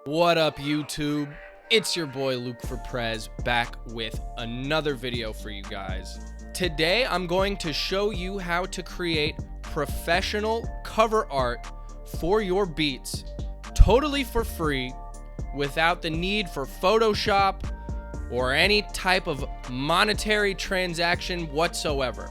What up, YouTube? It's your boy Luke for Prez back with another video for you guys. Today I'm going to show you how to create professional cover art for your beats totally for free without the need for Photoshop or any type of monetary transaction whatsoever.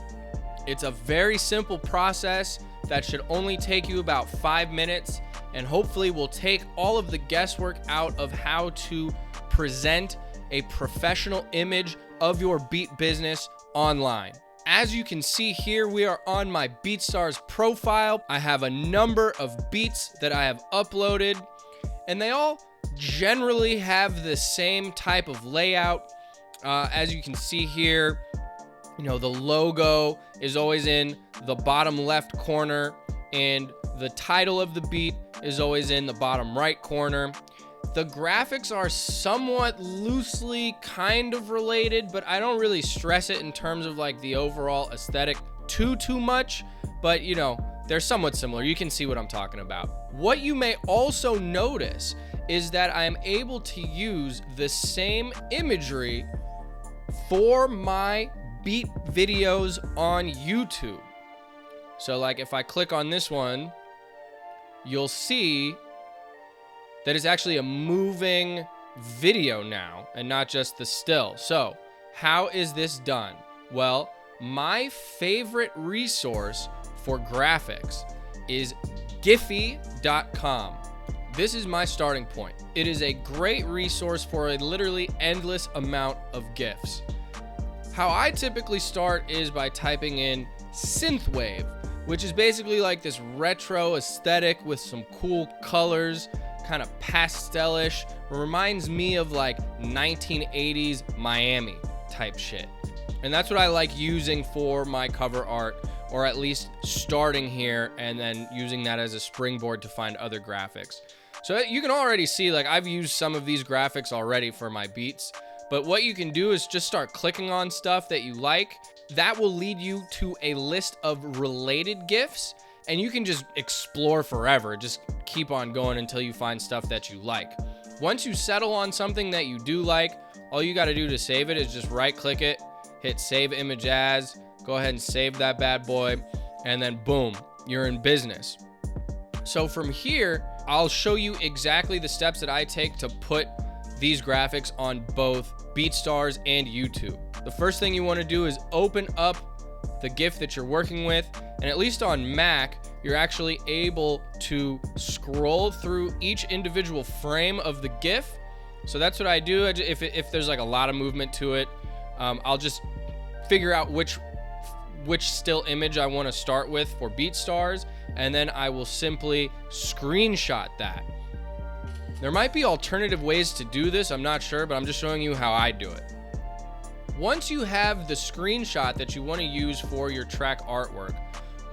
It's a very simple process that should only take you about 5 minutes and hopefully will take all of the guesswork out of how to present a professional image of your beat business online. As you can see here, we are on my BeatStars profile. I have a number of beats that I have uploaded, and they all generally have the same type of layout. As you can see here, the logo is always in the bottom left corner, and the title of the beat is always in the bottom right corner. The graphics are somewhat loosely kind of related, but I don't really stress it in terms of like the overall aesthetic too much, but they're somewhat similar. You can see what I'm talking about. What you may also notice is that I'm able to use the same imagery for my beat videos on YouTube. So like if I click on this one, you'll see that it's actually a moving video now and not just the still. So how is this done? Well, my favorite resource for graphics is Giphy.com. This is my starting point. It is a great resource for a literally endless amount of GIFs. How I typically start is by typing in synthwave, which is basically like this retro aesthetic with some cool colors, kind of pastelish. Reminds me of like 1980s Miami type shit. And that's what I like using for my cover art, or at least starting here and then using that as a springboard to find other graphics. So you can already see, like, I've used some of these graphics already for my beats, but what you can do is just start clicking on stuff that you like. That will lead you to a list of related GIFs, and you can just explore forever. Just keep on going until you find stuff that you like. Once you settle on something that you do like, all you got to do to save it is just right click it, hit save image as, go ahead and save that bad boy, and then boom, you're in business. So from here, I'll show you exactly the steps that I take to put these graphics on both BeatStars and YouTube. The first thing you want to do is open up the GIF that you're working with, and at least on Mac, you're actually able to scroll through each individual frame of the GIF. So that's what I do. If there's like a lot of movement to it, I'll just figure out which still image I want to start with for BeatStars, and then I will simply screenshot that. There might be alternative ways to do this, I'm not sure, but I'm just showing you how I do it. Once you have the screenshot that you want to use for your track artwork,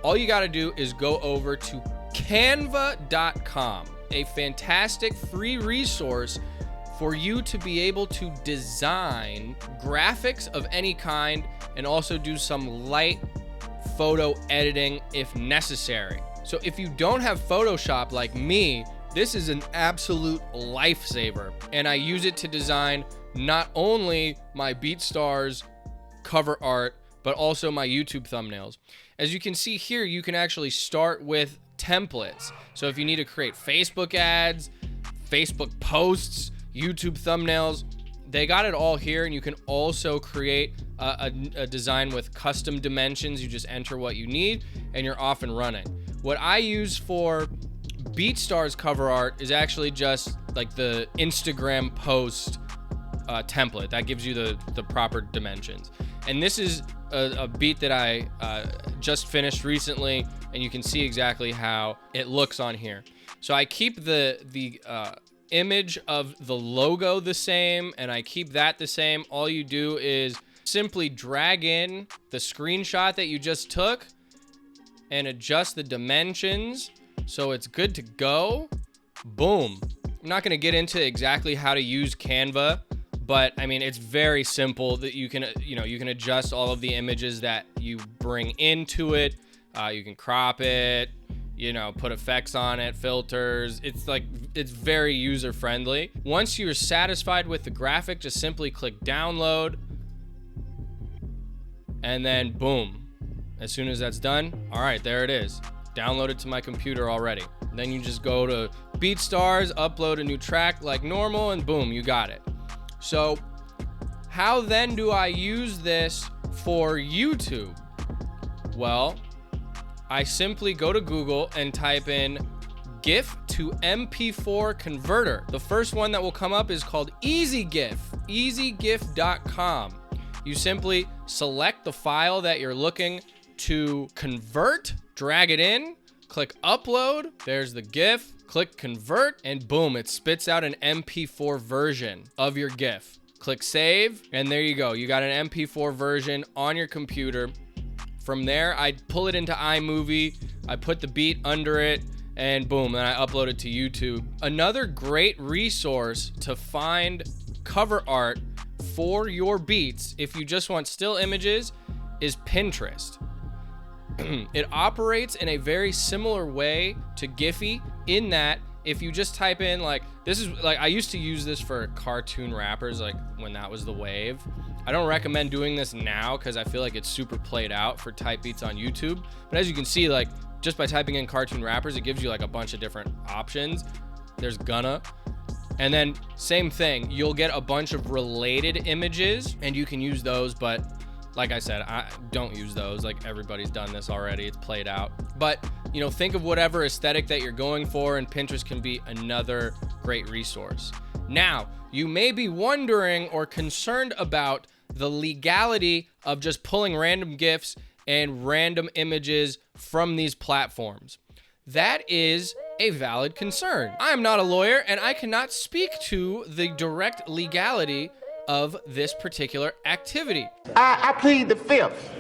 all you got to do is go over to Canva.com, a fantastic free resource for you to be able to design graphics of any kind and also do some light photo editing if necessary. So if you don't have Photoshop like me, this is an absolute lifesaver, and I use it to design not only my BeatStars cover art, but also my YouTube thumbnails. As you can see here, you can actually start with templates. So if you need to create Facebook ads, Facebook posts, YouTube thumbnails, they got it all here, and you can also create a design with custom dimensions. You just enter what you need, and you're off and running. What I use for BeatStars cover art is actually just like the Instagram post template that gives you the proper dimensions. And this is a beat that I just finished recently, and you can see exactly how it looks on here. So I keep the image of the logo the same, and I keep that the same. All you do is simply drag in the screenshot that you just took and adjust the dimensions so it's good to go. Boom. I'm not going to get into exactly how to use Canva, but I mean, it's very simple that you can adjust all of the images that you bring into it. You can crop it, you know, put effects on it, filters. It's very user friendly. Once you're satisfied with the graphic, just simply click download, and then boom. As soon as that's done, all right, there it is. Downloaded to my computer already. Then you just go to BeatStars, upload a new track like normal, and boom, you got it. So how then do I use this for YouTube? Well, I simply go to Google and type in GIF to MP4 converter. The first one that will come up is called EasyGIF, easygif.com. You simply select the file that you're looking to convert, drag it in, click upload, there's the GIF, click convert, and boom, it spits out an MP4 version of your GIF. Click save, and there you go. You got an MP4 version on your computer. From there, I pull it into iMovie, I put the beat under it, and boom, then I upload it to YouTube. Another great resource to find cover art for your beats, if you just want still images, is Pinterest. It operates in a very similar way to Giphy in that if you just type in I used to use this for cartoon rappers, like when that was the wave. I don't recommend doing this now because I feel like it's super played out for type beats on YouTube. But as you can see, like just by typing in cartoon rappers, it gives you like a bunch of different options. There's Gunna. And then same thing, you'll get a bunch of related images and you can use those, but like I said, I don't use those. Like everybody's done this already. It's played out. But, you know, think of whatever aesthetic that you're going for, and Pinterest can be another great resource. Now, you may be wondering or concerned about the legality of just pulling random GIFs and random images from these platforms. That is a valid concern. I am not a lawyer and I cannot speak to the direct legality of this particular activity. I plead the fifth.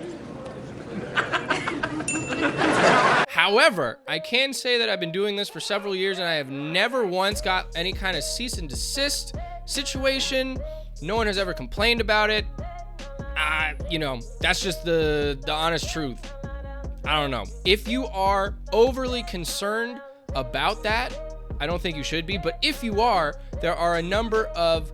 However, I can say that I've been doing this for several years and I have never once got any kind of cease and desist situation. No one has ever complained about it. You know, that's just the honest truth. I don't know. If you are overly concerned about that, I don't think you should be, but if you are, there are a number of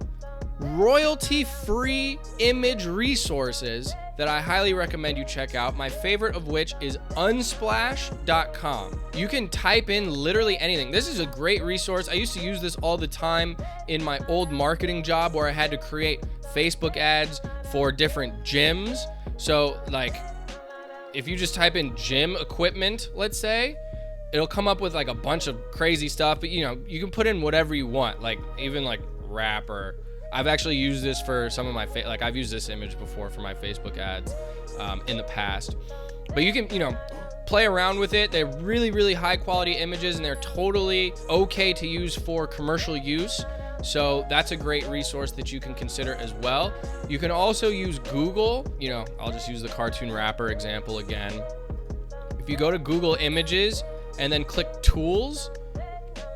royalty-free image resources that I highly recommend you check out. My favorite of which is unsplash.com. You can type in literally anything. This is a great resource. I used to use this all the time in my old marketing job where I had to create Facebook ads for different gyms. So like, if you just type in gym equipment, let's say, it'll come up with like a bunch of crazy stuff, but you know, you can put in whatever you want, like even like rap, or I've actually used this for some of my, like I've used this image before for my Facebook ads in the past, but you can, you know, play around with it. They're really, really high quality images and they're totally okay to use for commercial use. So that's a great resource that you can consider as well. You can also use Google. You know, I'll just use the cartoon rapper example again. If you go to Google Images and then click Tools,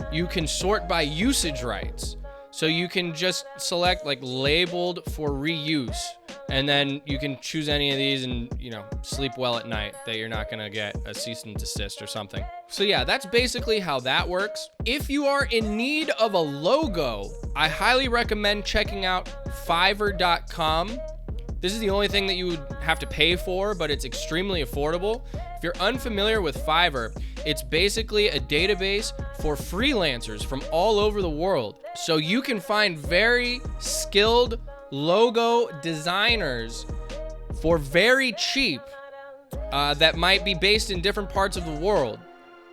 you can sort by usage rights. So you can just select like labeled for reuse, and then you can choose any of these and, you know, sleep well at night that you're not gonna get a cease and desist or something. So yeah, that's basically how that works. If you are in need of a logo, I highly recommend checking out Fiverr.com. This is the only thing that you would have to pay for, but it's extremely affordable. If you're unfamiliar with Fiverr, it's basically a database for freelancers from all over the world. So you can find very skilled logo designers for very cheap that might be based in different parts of the world,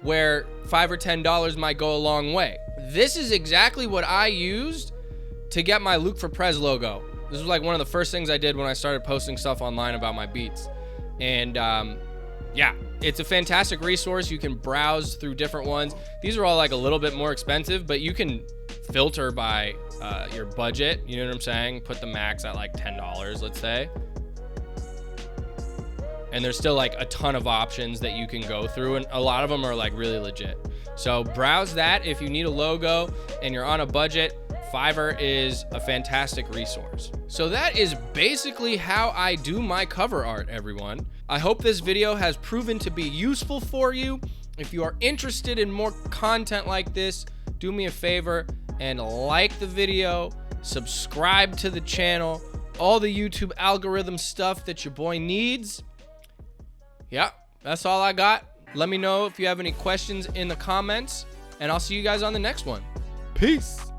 where $5 or $10 might go a long way. This is exactly what I used to get my Luke for Prez logo. This was like one of the first things I did when I started posting stuff online about my beats. And yeah, it's a fantastic resource. You can browse through different ones. These are all like a little bit more expensive, but you can filter by your budget. You know what I'm saying? Put the max at like $10, let's say. And there's still like a ton of options that you can go through, and a lot of them are like really legit. So browse that if you need a logo and you're on a budget. Fiverr is a fantastic resource. So that is basically how I do my cover art, everyone. I hope this video has proven to be useful for you. If you are interested in more content like this, do me a favor and like the video, subscribe to the channel, all the YouTube algorithm stuff that your boy needs. Yeah, that's all I got. Let me know if you have any questions in the comments, and I'll see you guys on the next one. Peace.